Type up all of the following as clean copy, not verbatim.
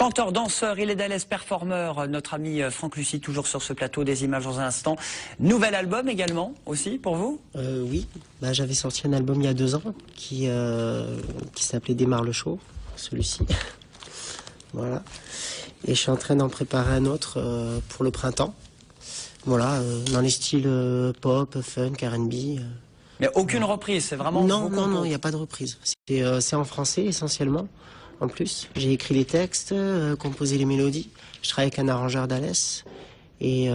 Chanteur, danseur, il est d'Alès, performeur. Notre ami Franck Lucie, toujours sur ce plateau, des images dans un instant. Nouvel album également, aussi, pour vous? Oui, j'avais sorti un album il y a 2 ans qui s'appelait Démarre le show, celui-ci. Voilà. Et je suis en train d'en préparer un autre pour le printemps. Voilà, dans les styles pop, funk, R&B. Mais aucune reprise, c'est vraiment... Non, il n'y a pas de reprise. C'est en français essentiellement. En plus, j'ai écrit les textes, composé les mélodies. Je travaille avec un arrangeur d'Alès. Et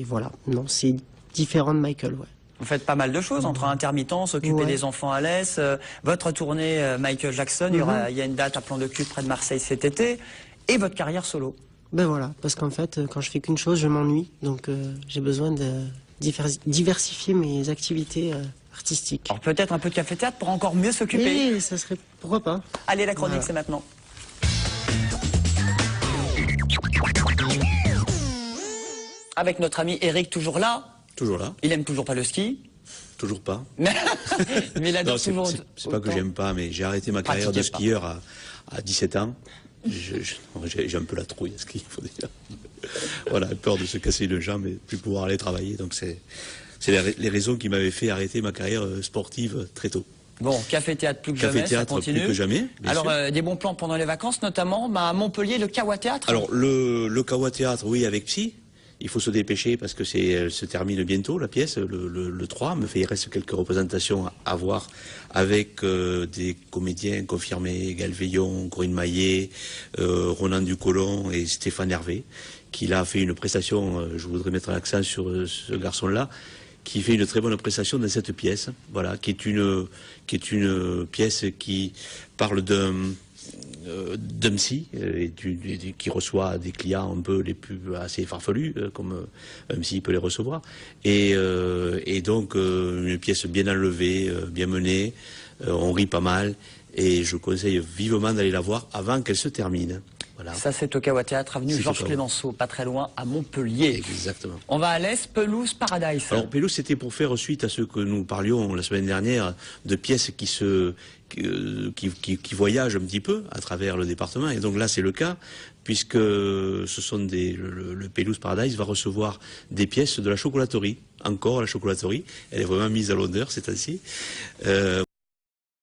voilà. Non, c'est différent de Michael, ouais. Vous faites pas mal de choses, entre intermittence, s'occuper des enfants à l'Alès, votre tournée Michael Jackson, il y a une date à Plan de Cul près de Marseille cet été, et votre carrière solo. Ben voilà, parce qu'en fait, quand je fais qu'une chose, je m'ennuie. Donc j'ai besoin de diversifier mes activités artistiques. Alors peut-être un peu de café-théâtre pour encore mieux s'occuper. Oui, ça serait... Pourquoi pas. Allez, la chronique, c'est maintenant. Avec notre ami Eric, toujours là. Toujours là. Il aime toujours pas le ski. Toujours pas. Mais il adore toujours... C'est pas que j'aime pas, mais j'ai arrêté ma carrière de skieur à 17 ans. J'ai un peu la trouille à ski, il faut dire. Voilà, peur de se casser une jambe et de plus pouvoir aller travailler. Donc c'est les raisons qui m'avaient fait arrêter ma carrière sportive très tôt. Bon, café-théâtre plus que jamais, ça continue. Plus que jamais. Alors, des bons plans pendant les vacances, notamment à Montpellier, le Kawa Théâtre. Alors, le Kawa Théâtre, oui, avec Psy. Il faut se dépêcher parce que elle se termine bientôt, la pièce, le 3. Il reste quelques représentations à voir avec des comédiens confirmés, Gaël Veillon, Corinne Maillet, Ronan Ducolon et Stéphane Hervé, qui là a fait une prestation, je voudrais mettre l'accent sur ce garçon-là, qui fait une très bonne prestation dans cette pièce, voilà, qui est une pièce qui parle d'un psy qui reçoit des clients un peu les plus assez farfelus, comme un psy peut les recevoir, et donc une pièce bien enlevée, bien menée, on rit pas mal, et je conseille vivement d'aller la voir avant qu'elle se termine. Voilà. Ça, c'est au Kawa Théâtre, avenue Georges Clémenceau, pas très loin, à Montpellier. Exactement. On va à l'Est, Pelouse Paradise. Alors, Pelouse, c'était pour faire suite à ce que nous parlions la semaine dernière, de pièces qui voyagent un petit peu à travers le département. Et donc là, c'est le cas, puisque ce sont le Pelouse Paradise va recevoir des pièces de la chocolaterie. Encore la chocolaterie. Elle est vraiment mise à l'honneur, c'est ainsi.